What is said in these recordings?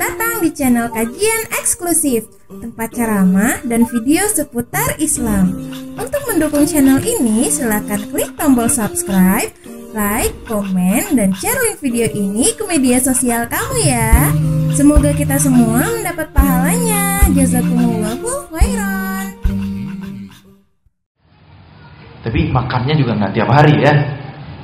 Selamat datang di channel kajian eksklusif, tempat ceramah dan video seputar Islam. Untuk mendukung channel ini, silakan klik tombol subscribe, like, komen, dan share link video ini ke media sosial kamu ya. Semoga kita semua mendapat pahalanya. Jazakumullahu khairan. Tapi makannya juga nggak tiap hari ya.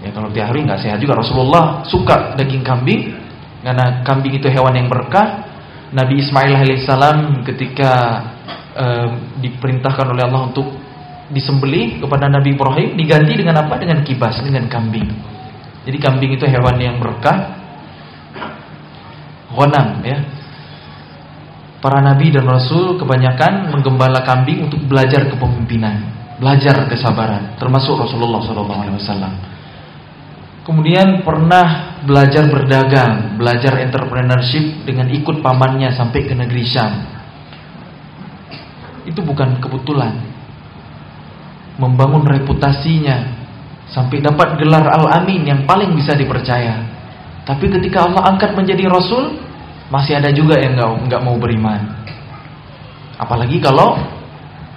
Ya kalau tiap hari nggak sehat juga. Rasulullah suka daging kambing karena kambing itu hewan yang berkah. Nabi Ismail alaihissalam ketika diperintahkan oleh Allah untuk disembelih kepada Nabi Ibrahim, diganti dengan apa? Dengan kibas, dengan kambing. Jadi kambing itu hewan yang berkah. Ghanam ya. Para nabi dan rasul kebanyakan menggembala kambing untuk belajar kepemimpinan, belajar kesabaran, termasuk Rasulullah SAW. Kemudian pernah belajar berdagang, belajar entrepreneurship dengan ikut pamannya sampai ke negeri Syam. Itu bukan kebetulan. Membangun reputasinya sampai dapat gelar Al-Amin yang paling bisa dipercaya. Tapi ketika Allah angkat menjadi Rasul, masih ada juga yang nggak mau beriman. Apalagi kalau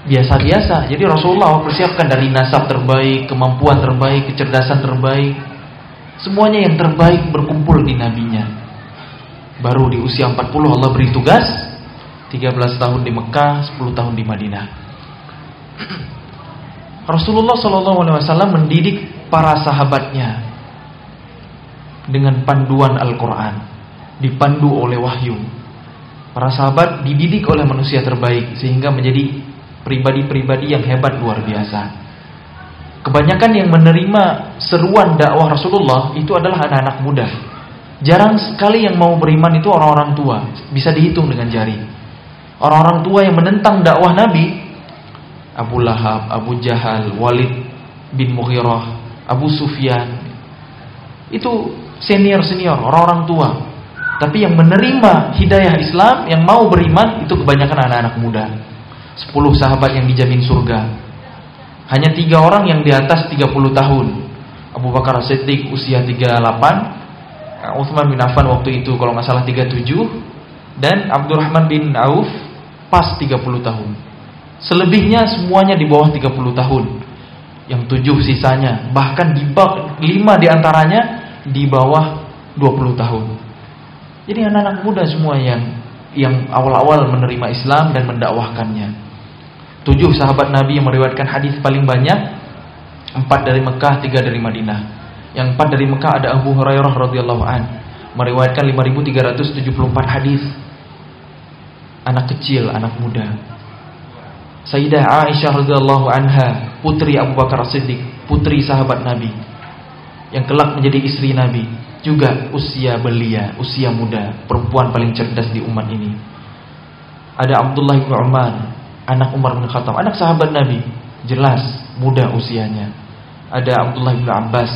biasa-biasa. Jadi Rasulullah persiapkan dari nasab terbaik, kemampuan terbaik, kecerdasan terbaik, semuanya yang terbaik berkumpul di nabinya. Baru di usia 40 Allah beri tugas, 13 tahun di Mekah, 10 tahun di Madinah. Rasulullah SAW mendidik para sahabatnya dengan panduan Al-Quran, dipandu oleh wahyu. Para sahabat dididik oleh manusia terbaik sehingga menjadi pribadi-pribadi yang hebat luar biasa. Kebanyakan yang menerima seruan dakwah Rasulullah itu adalah anak-anak muda. Jarang sekali yang mau beriman itu orang-orang tua, bisa dihitung dengan jari. Orang-orang tua yang menentang dakwah Nabi, Abu Lahab, Abu Jahal, Walid bin Mughirah, Abu Sufyan, itu senior-senior, orang-orang tua. Tapi yang menerima hidayah Islam, yang mau beriman, itu kebanyakan anak-anak muda. 10 sahabat yang dijamin surga, hanya 3 orang yang di atas 30 tahun. Abu Bakar As-Siddiq usia 38, Utsman bin Affan waktu itu kalau nggak salah 37, dan Abdurrahman bin Auf pas 30 tahun. Selebihnya semuanya di bawah 30 tahun. Yang 7 sisanya, bahkan 5 diantaranya di bawah 20 tahun. Jadi anak-anak muda semua yang awal-awal menerima Islam dan mendakwahkannya. 7 sahabat Nabi yang meriwayatkan hadis paling banyak, 4 dari Mekah, 3 dari Madinah. Yang 4 dari Mekah ada Abu Hurairah radhiyallahu an, meriwayatkan 5.374 hadis. Anak kecil, anak muda. Sayyidah Aisyah radhiyallahu anha, putri Abu Bakar As-Siddiq, putri sahabat Nabi, yang kelak menjadi istri Nabi, juga usia belia, usia muda, perempuan paling cerdas di umat ini. Ada Abdullah bin Umar, anak Umar bin Khattab, anak sahabat Nabi, jelas muda usianya. Ada Abdullah bin Abbas,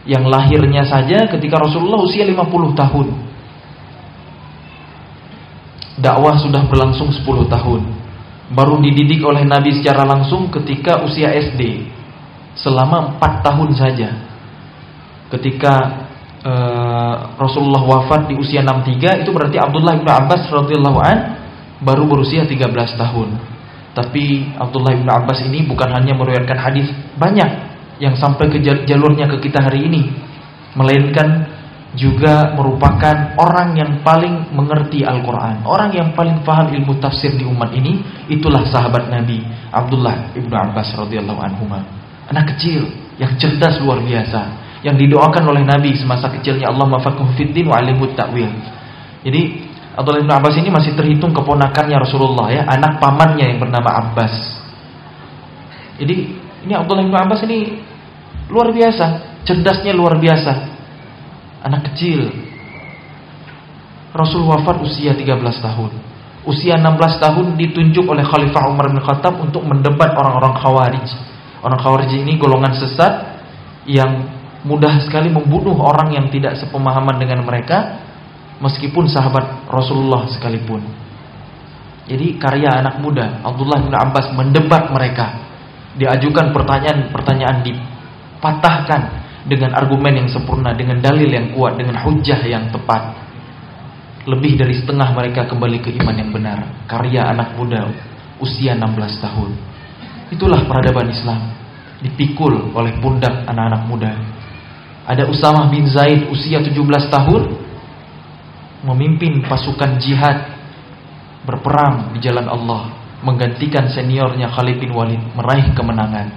yang lahirnya saja ketika Rasulullah usia 50 tahun. Dakwah sudah berlangsung 10 tahun. Baru dididik oleh Nabi secara langsung ketika usia SD, selama 4 tahun saja. Ketika Rasulullah wafat di usia 63, itu berarti Abdullah bin Abbas radhiyallahu an baru berusia 13 tahun. Tapi Abdullah bin Abbas ini bukan hanya meriwayatkan hadis banyak yang sampai ke jalurnya ke kita hari ini, melainkan juga merupakan orang yang paling mengerti Al-Quran, orang yang paling paham ilmu tafsir di umat ini. Itulah sahabat Nabi Abdullah bin Abbas radhiyallahu anhuma. Anak kecil yang cerdas luar biasa, yang didoakan oleh Nabi semasa kecilnya, Allahumma faqihhu fiddin wa 'allimhu ta'wil. Jadi Abdullah bin Abbas ini masih terhitung keponakannya Rasulullah ya, anak pamannya yang bernama Abbas. Jadi ini Abdullah bin Abbas ini luar biasa, cerdasnya luar biasa. Anak kecil. Rasul wafat usia 13 tahun. Usia 16 tahun ditunjuk oleh Khalifah Umar bin Khattab untuk mendebat orang-orang Khawarij. Orang Khawarij ini golongan sesat yang mudah sekali membunuh orang yang tidak sepemahaman dengan mereka, meskipun sahabat Rasulullah sekalipun. Jadi karya anak muda Abdullah bin Abbas mendebat mereka. Diajukan pertanyaan-pertanyaan, dipatahkan dengan argumen yang sempurna, dengan dalil yang kuat, dengan hujjah yang tepat. lebih dari setengah mereka kembali ke iman yang benar. Karya anak muda usia 16 tahun. Itulah peradaban Islam, dipikul oleh pundak anak-anak muda. Ada Usamah bin Zaid usia 17 tahun, memimpin pasukan jihad, berperang di jalan Allah, menggantikan seniornya Khalid bin Walid, meraih kemenangan.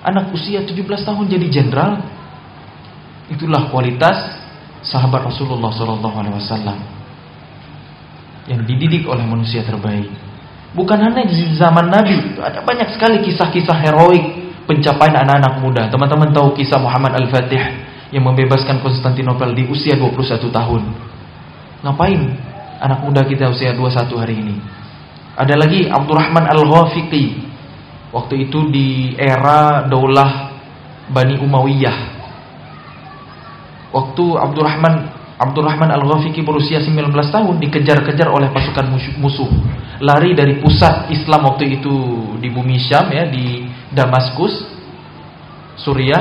Anak usia 17 tahun jadi jenderal. Itulah kualitas sahabat Rasulullah SAW yang dididik oleh manusia terbaik. Bukan hanya di zaman Nabi, ada banyak sekali kisah-kisah heroik pencapaian anak-anak muda. Teman-teman tahu kisah Muhammad Al-Fatih yang membebaskan Konstantinopel di usia 21 tahun. Ngapain anak muda kita usia 21 hari ini? Ada lagi Abdurrahman Al-Ghafiqi, waktu itu di era Daulah Bani Umayyah. Waktu Abdurrahman Al-Ghafiqi berusia 19 tahun, dikejar-kejar oleh pasukan musuh. Lari dari pusat Islam waktu itu di bumi Syam, ya, di Damaskus, Suriah.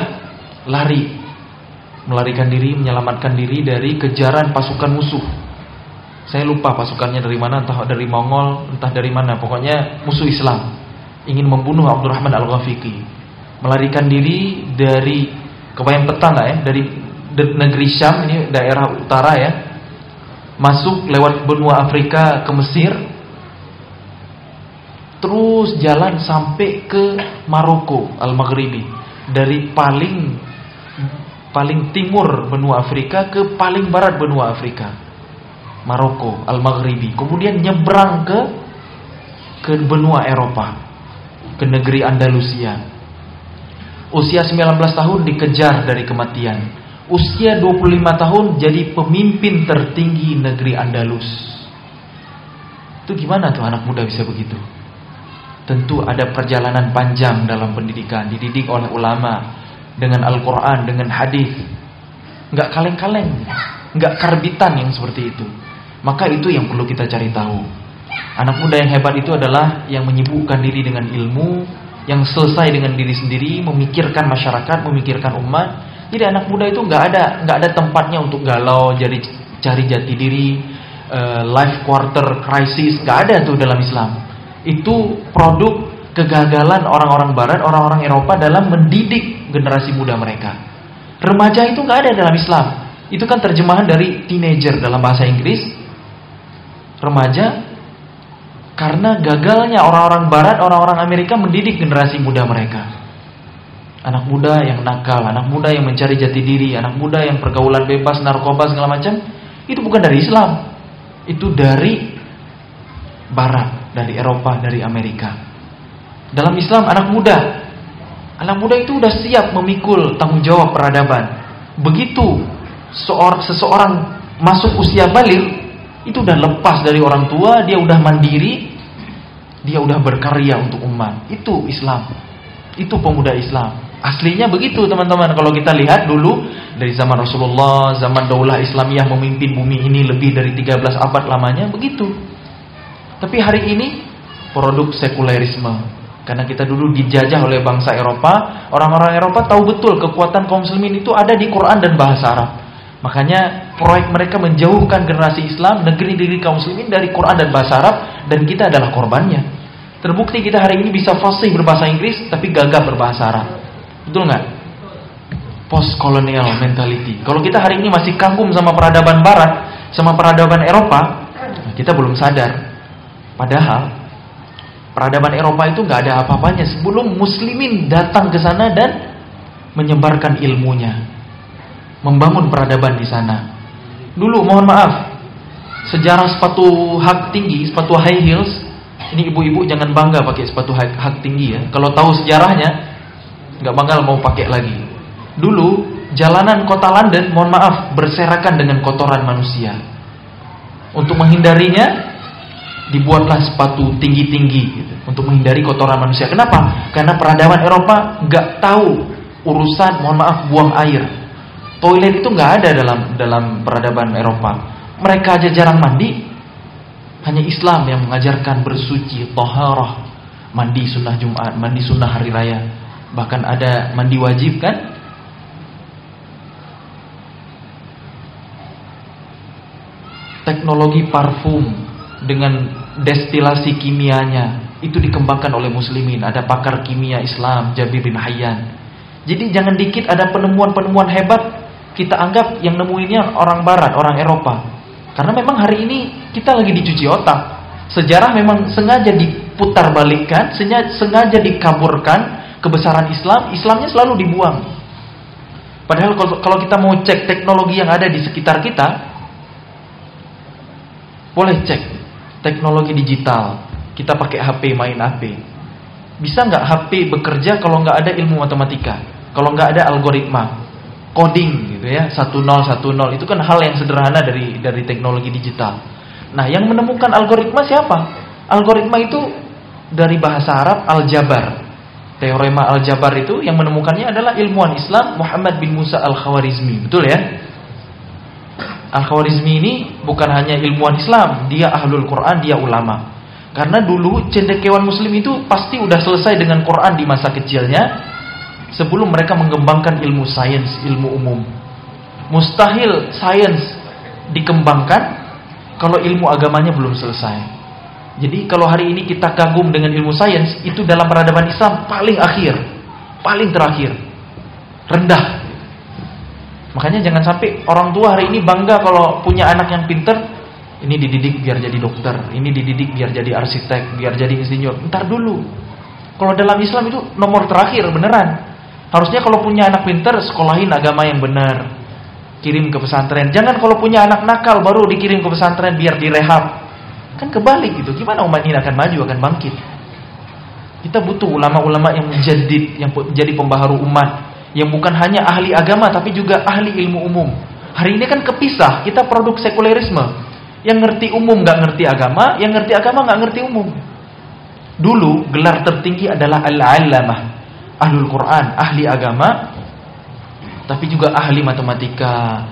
Lari, melarikan diri, menyelamatkan diri dari kejaran pasukan musuh. Saya lupa pasukannya dari mana, entah dari Mongol, entah dari mana. Pokoknya musuh Islam ingin membunuh Abdurrahman Al-Ghafiqi. Melarikan diri dari, kebayang peta nggak ya, dari negeri Syam, ini daerah utara ya, masuk lewat benua Afrika ke Mesir, terus jalan sampai ke Maroko Al-Maghribi, dari paling timur benua Afrika ke paling barat benua Afrika, Maroko Al-Maghribi. Kemudian nyebrang ke benua Eropa, ke negeri Andalusia. Usia 19 tahun dikejar dari kematian. Usia 25 tahun jadi pemimpin tertinggi negeri Andalus. Itu gimana tuh anak muda bisa begitu? Tentu ada perjalanan panjang dalam pendidikan, dididik oleh ulama dengan Al-Quran, dengan hadis. Nggak kaleng-kaleng, nggak karbitan yang seperti itu. Maka itu yang perlu kita cari tahu. Anak muda yang hebat itu adalah yang menyibukkan diri dengan ilmu, yang selesai dengan diri sendiri, memikirkan masyarakat, memikirkan umat. Jadi anak muda itu nggak ada tempatnya untuk galau, jadi cari jati diri, life quarter crisis, nggak ada tuh dalam Islam. Itu produk kegagalan orang-orang Barat, orang-orang Eropa dalam mendidik generasi muda mereka. Remaja itu nggak ada dalam Islam. Itu kan terjemahan dari teenager dalam bahasa Inggris. Remaja, karena gagalnya orang-orang Barat, orang-orang Amerika mendidik generasi muda mereka. Anak muda yang nakal, anak muda yang mencari jati diri, anak muda yang pergaulan bebas, narkoba segala macam, itu bukan dari Islam. Itu dari Barat, dari Eropa, dari Amerika. Dalam Islam anak muda itu udah siap memikul tanggung jawab peradaban. Begitu seseorang masuk usia baligh, itu udah lepas dari orang tua, dia udah mandiri, dia udah berkarya untuk umat. Itu Islam. Itu pemuda Islam. Aslinya begitu teman-teman. Kalau kita lihat dulu dari zaman Rasulullah, zaman Daulah Islamiyah memimpin bumi ini lebih dari 13 abad lamanya, begitu. Tapi hari ini produk sekulerisme. Karena kita dulu dijajah oleh bangsa Eropa, orang-orang Eropa tahu betul kekuatan kaum muslimin itu ada di Quran dan bahasa Arab. Makanya proyek mereka menjauhkan generasi Islam, negeri-negeri kaum muslimin dari Quran dan bahasa Arab, dan kita adalah korbannya. Terbukti kita hari ini bisa fasih berbahasa Inggris tapi gagap berbahasa Arab. Betul nggak? Post-colonial mentality. Kalau kita hari ini masih kagum sama peradaban Barat, sama peradaban Eropa, kita belum sadar. Padahal peradaban Eropa itu nggak ada apa-apanya sebelum muslimin datang ke sana dan menyebarkan ilmunya, membangun peradaban di sana. Dulu mohon maaf, sejarah sepatu hak tinggi, sepatu high heels, ini ibu-ibu jangan bangga pakai sepatu hak tinggi ya. Kalau tahu sejarahnya, nggak bakal mau pakai lagi. Dulu jalanan kota London, mohon maaf, berserakan dengan kotoran manusia. Untuk menghindarinya, dibuatlah sepatu tinggi-tinggi gitu, untuk menghindari kotoran manusia. Kenapa? Karena peradaban Eropa nggak tahu urusan, mohon maaf, buang air. Toilet itu nggak ada dalam peradaban Eropa. Mereka aja jarang mandi. Hanya Islam yang mengajarkan bersuci, taharah, mandi sunnah Jumat, mandi sunnah hari raya. Bahkan ada mandi wajib kan? teknologi parfum dengan destilasi kimianya itu dikembangkan oleh muslimin. Ada pakar kimia Islam Jabir bin Hayyan. Jadi jangan dikit ada penemuan-penemuan hebat kita anggap yang nemuinnya orang barat, orang Eropa. Karena memang hari ini kita lagi dicuci otak. Sejarah memang sengaja diputar balikkan, sengaja dikaburkan kebesaran Islam, Islamnya selalu dibuang. Padahal kalau kita mau cek teknologi yang ada di sekitar kita, boleh cek teknologi digital. Kita pakai HP, main HP. Bisa nggak HP bekerja kalau nggak ada ilmu matematika? Kalau nggak ada algoritma, coding gitu ya, 1010 itu kan hal yang sederhana dari teknologi digital. Nah, yang menemukan algoritma siapa? Algoritma itu dari bahasa Arab al-jabar. Teorema al-jabar itu yang menemukannya adalah ilmuwan Islam Muhammad bin Musa al-Khawarizmi. Betul ya? Al-Khawarizmi ini bukan hanya ilmuwan Islam, dia ahlul Quran, dia ulama. Karena dulu cendekiawan muslim itu pasti udah selesai dengan Quran di masa kecilnya sebelum mereka mengembangkan ilmu sains, ilmu umum. Mustahil sains dikembangkan kalau ilmu agamanya belum selesai. Jadi kalau hari ini kita kagum dengan ilmu sains, itu dalam peradaban Islam paling akhir, paling terakhir, rendah. Makanya jangan sampai orang tua hari ini bangga kalau punya anak yang pinter. Ini dididik biar jadi dokter, ini dididik biar jadi arsitek, biar jadi insinyur. Ntar dulu. Kalau dalam Islam itu nomor terakhir beneran. Harusnya kalau punya anak pinter, sekolahin agama yang benar, kirim ke pesantren. Jangan kalau punya anak nakal baru dikirim ke pesantren biar direhab. Kan kebalik gitu. Gimana umat ini akan maju, akan bangkit? Kita butuh ulama-ulama yang mujaddid, yang menjadi pembaharu umat, yang bukan hanya ahli agama tapi juga ahli ilmu umum. Hari ini kan kepisah, kita produk sekulerisme. Yang ngerti umum gak ngerti agama, yang ngerti agama gak ngerti umum. Dulu gelar tertinggi adalah al-allamah, ahlul Quran, ahli agama, tapi juga ahli matematika,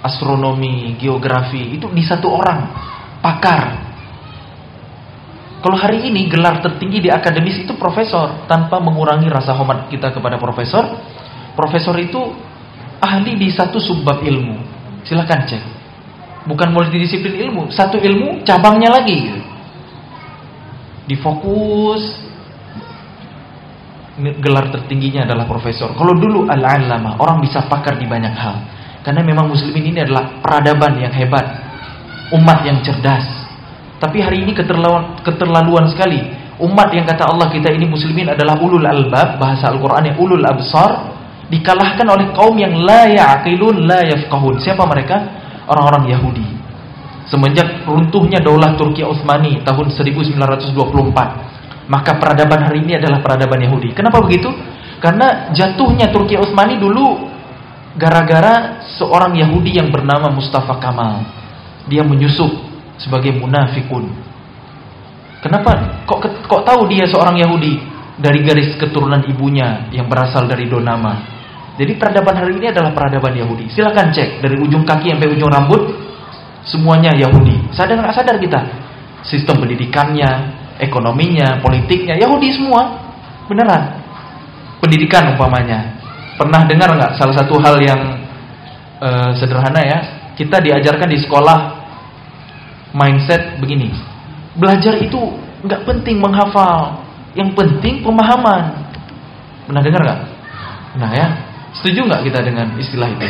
astronomi, geografi. Itu di satu orang, pakar. Kalau hari ini gelar tertinggi di akademis itu profesor. Tanpa mengurangi rasa hormat kita kepada profesor, profesor itu ahli di satu subbab ilmu. Silakan cek. Bukan multidisiplin ilmu, satu ilmu cabangnya lagi. Difokus. Gelar tertingginya adalah profesor. Kalau dulu al-allamah, orang bisa pakar di banyak hal. Karena memang muslimin ini adalah peradaban yang hebat, umat yang cerdas. Tapi hari ini keterlaluan sekali. Umat yang kata Allah kita ini muslimin adalah ulul albab, bahasa Al-Quran yang ulul absar, dikalahkan oleh kaum yang la ya'qilun la yafqahun. Siapa mereka? Orang-orang Yahudi. Semenjak runtuhnya Daulah Turki Utsmani tahun 1924, maka peradaban hari ini adalah peradaban Yahudi. Kenapa begitu? Karena jatuhnya Turki Utsmani dulu gara-gara seorang Yahudi yang bernama Mustafa Kamal. Dia menyusup sebagai munafikun. Kenapa? Kok tahu dia seorang Yahudi? Dari garis keturunan ibunya yang berasal dari Donama. Jadi peradaban hari ini adalah peradaban Yahudi. Silakan cek dari ujung kaki sampai ujung rambut, semuanya Yahudi. Sadar nggak sadar kita? Sistem pendidikannya, ekonominya, politiknya Yahudi semua, beneran. Pendidikan umpamanya, pernah dengar nggak salah satu hal yang sederhana ya? Kita diajarkan di sekolah mindset begini. Belajar itu nggak penting menghafal, yang penting pemahaman. Pernah dengar nggak? Nah ya. Setuju nggak kita dengan istilah itu?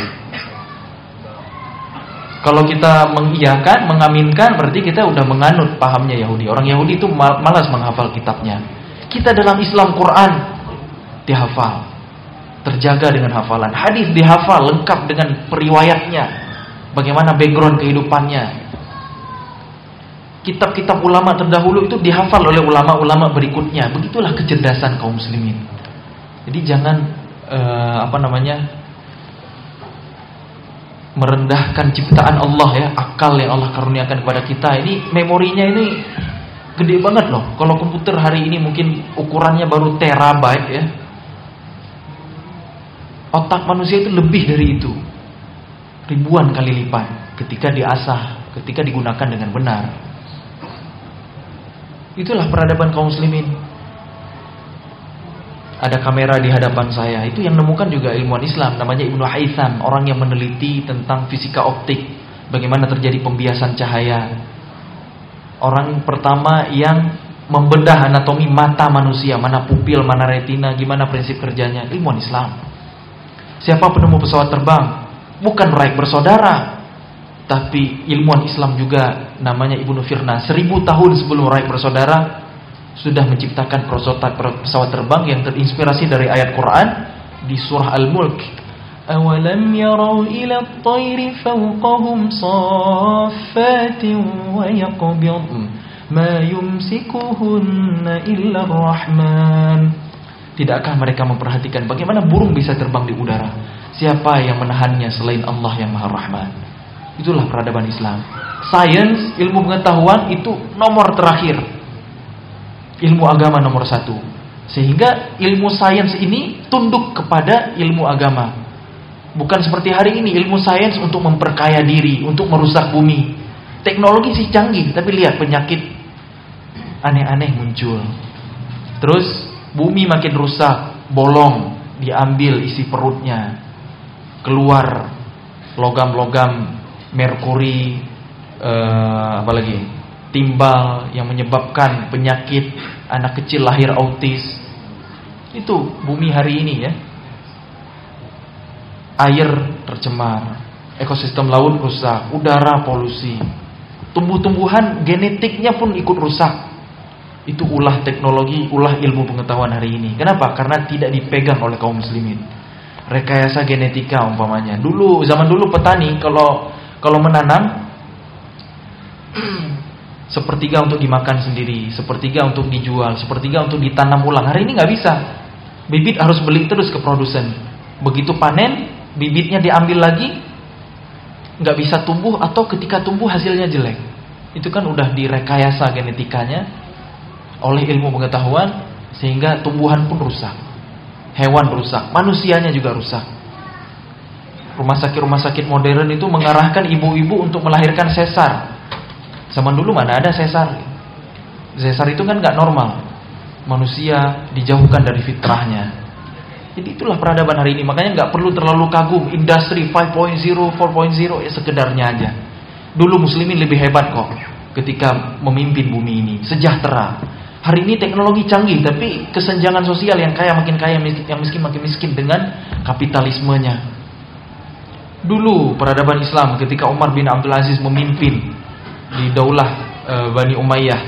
Kalau kita mengiyakan, mengaminkan, berarti kita udah menganut pahamnya Yahudi. Orang Yahudi itu malas menghafal kitabnya. Kita dalam Islam Quran dihafal, terjaga dengan hafalan. Hadis dihafal lengkap dengan periwayatnya, bagaimana background kehidupannya. Kitab-kitab ulama terdahulu itu dihafal oleh ulama-ulama berikutnya. Begitulah kecerdasan kaum muslimin. Jadi jangan merendahkan ciptaan Allah ya, akal yang Allah karuniakan kepada kita. Ini memorinya ini gede banget loh. Kalau komputer hari ini mungkin ukurannya baru terabyte ya. Otak manusia itu lebih dari itu, ribuan kali lipat ketika diasah, ketika digunakan dengan benar. Itulah peradaban kaum muslimin. Ada kamera di hadapan saya, itu yang nemukan juga ilmuwan Islam, namanya Ibnu Haytham, orang yang meneliti tentang fisika optik. bagaimana terjadi pembiasan cahaya. Orang pertama yang membedah anatomi mata manusia, mana pupil, mana retina, gimana prinsip kerjanya, ilmuwan Islam. Siapa penemu pesawat terbang? Bukan Wright bersaudara, tapi ilmuwan Islam juga, namanya Ibnu Firna. 1000 tahun sebelum Wright bersaudara sudah menciptakan prototipe pesawat terbang yang terinspirasi dari ayat Quran di surah Al-Mulk. Awalam yarau ila at-tayri fawqahum saffatin wa yaqbidun ma yumsikuhunna illa ar-Rahman. Tidakkah mereka memperhatikan bagaimana burung bisa terbang di udara? Siapa yang menahannya selain Allah yang Maha Rahman? Itulah peradaban Islam. Sains, ilmu pengetahuan itu nomor terakhir. Ilmu agama nomor 1. Sehingga ilmu sains ini tunduk kepada ilmu agama. Bukan seperti hari ini ilmu sains untuk memperkaya diri, untuk merusak bumi. Teknologi sih canggih, tapi lihat penyakit aneh-aneh muncul. Terus bumi makin rusak, bolong, diambil isi perutnya, keluar logam-logam merkuri, apalagi timbal yang menyebabkan penyakit, anak kecil lahir autis. Itu bumi hari ini ya. Air tercemar, ekosistem laut rusak, udara polusi, tumbuh-tumbuhan genetiknya pun ikut rusak. Itu ulah teknologi, ulah ilmu pengetahuan hari ini. Kenapa? Karena tidak dipegang oleh kaum muslimin. Rekayasa genetika umpamanya. Zaman dulu petani kalau menanam sepertiga untuk dimakan sendiri, sepertiga untuk dijual, sepertiga untuk ditanam ulang. Hari ini nggak bisa. Bibit harus beli terus ke produsen. Begitu panen, bibitnya diambil lagi, nggak bisa tumbuh, atau ketika tumbuh hasilnya jelek. Itu kan udah direkayasa genetikanya oleh ilmu pengetahuan, sehingga tumbuhan pun rusak, hewan rusak, manusianya juga rusak. Rumah sakit modern itu mengarahkan ibu-ibu untuk melahirkan sesar. Zaman dulu mana ada sesar? Sesar itu kan nggak normal. Manusia dijauhkan dari fitrahnya. Jadi itulah peradaban hari ini. Makanya nggak perlu terlalu kagum. Industri 5.0, 4.0 ya sekedarnya aja. Dulu muslimin lebih hebat kok ketika memimpin bumi ini, sejahtera. Hari ini teknologi canggih, tapi kesenjangan sosial, yang kaya makin kaya, yang miskin makin miskin dengan kapitalismenya. Dulu peradaban Islam ketika Umar bin Abdul Aziz memimpin di daulah Bani Umayyah,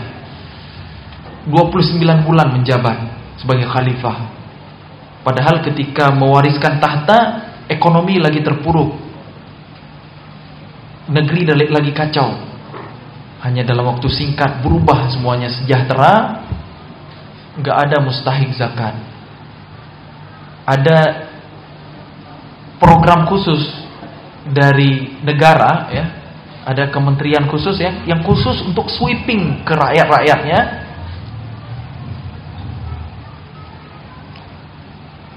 29 bulan menjabat sebagai khalifah. Padahal ketika mewariskan tahta, ekonomi lagi terpuruk, negeri lagi kacau. Hanya dalam waktu singkat berubah semuanya, sejahtera, nggak ada mustahik zakat. Ada program khusus dari negara ya, ada kementerian khusus ya, yang khusus untuk sweeping ke rakyat-rakyatnya.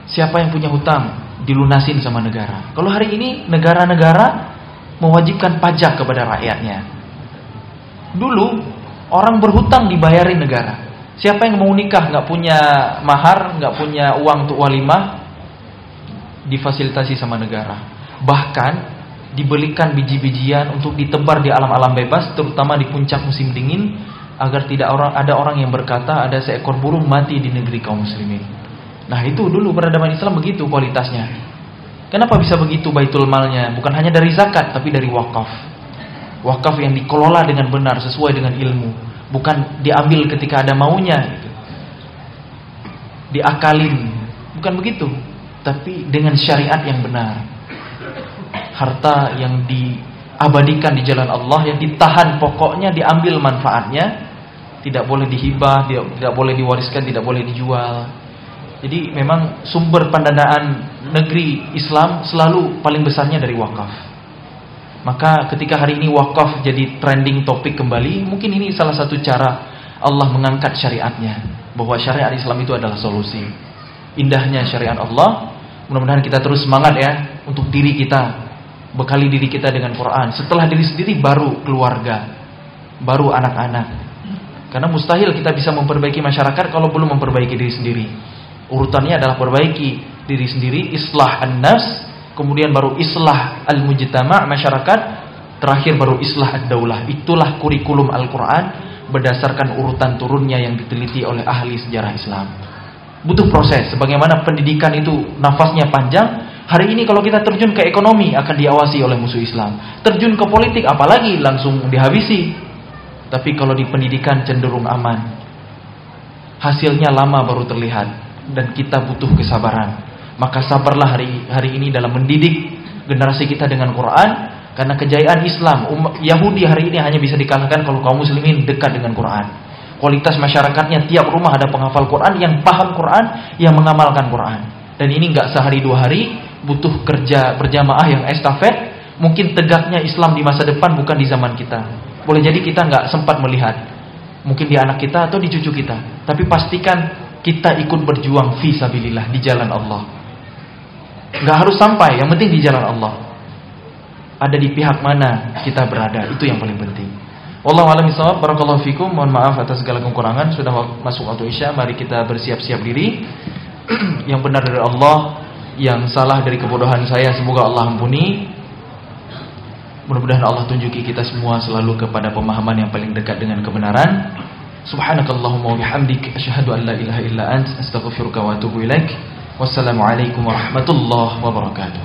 Siapa yang punya hutang dilunasin sama negara. Kalau hari ini negara-negara mewajibkan pajak kepada rakyatnya. Dulu orang berhutang dibayarin negara. Siapa yang mau nikah nggak punya mahar, nggak punya uang untuk walimah, difasilitasi sama negara. Bahkan dibelikan biji-bijian untuk ditebar di alam-alam bebas, terutama di puncak musim dingin, agar tidak ada orang yang berkata ada seekor burung mati di negeri kaum muslimin. Nah itu dulu peradaban Islam begitu kualitasnya. Kenapa bisa begitu baitul malnya? Bukan hanya dari zakat, tapi dari wakaf. Wakaf yang dikelola dengan benar sesuai dengan ilmu, bukan diambil ketika ada maunya gitu. Diakalin, bukan begitu, tapi dengan syariat yang benar. Harta yang diabadikan di jalan Allah, yang ditahan pokoknya, diambil manfaatnya, tidak boleh dihibah, tidak boleh diwariskan, tidak boleh dijual. Jadi memang sumber pendanaan negeri Islam selalu paling besarnya dari wakaf. Maka ketika hari ini wakaf jadi trending topik kembali, mungkin ini salah satu cara Allah mengangkat syariatnya, bahwa syariat Islam itu adalah solusi. Indahnya syariat Allah. Mudah-mudahan kita terus semangat ya untuk diri kita, bekali diri kita dengan Quran. Setelah diri sendiri baru keluarga, baru anak-anak. Karena mustahil kita bisa memperbaiki masyarakat kalau belum memperbaiki diri sendiri. Urutannya adalah perbaiki diri sendiri, islah an-nafs, kemudian baru islah al-mujtama', masyarakat, terakhir baru islah ad-daulah. Itulah kurikulum Al-Quran berdasarkan urutan turunnya yang diteliti oleh ahli sejarah Islam. Butuh proses. Sebagaimana pendidikan itu nafasnya panjang, hari ini kalau kita terjun ke ekonomi akan diawasi oleh musuh Islam. Terjun ke politik apalagi langsung dihabisi. Tapi kalau di pendidikan cenderung aman. Hasilnya lama baru terlihat dan kita butuh kesabaran. Maka sabarlah hari ini dalam mendidik generasi kita dengan Quran, karena kejayaan Islam Yahudi hari ini hanya bisa dikalahkan kalau kaum muslimin dekat dengan Quran. Kualitas masyarakatnya tiap rumah ada penghafal Quran yang paham Quran, yang mengamalkan Quran. Dan ini enggak sehari dua hari, butuh kerja berjamaah yang estafet. Mungkin tegaknya Islam di masa depan bukan di zaman kita. Boleh jadi kita enggak sempat melihat. Mungkin di anak kita atau di cucu kita. Tapi pastikan kita ikut berjuang fi sabilillah, di jalan Allah. Nggak harus sampai, yang penting di jalan Allah. Ada di pihak mana kita berada, itu yang paling penting. Wallahu a'lam bishawab. Barakallahu fikum. Mohon maaf atas segala kekurangan. Sudah masuk waktu Isya, mari kita bersiap-siap diri. Yang benar dari Allah, yang salah dari kebodohan saya semoga Allah ampuni. Mudah-mudahan Allah tunjuki kita semua selalu kepada pemahaman yang paling dekat dengan kebenaran. Subhanakallahumma wa bihamdik, asyhadu an la ilaha illa ant, astaghfiruka wa atubu ilaik. Wassalamualaikum warahmatullahi wabarakatuh.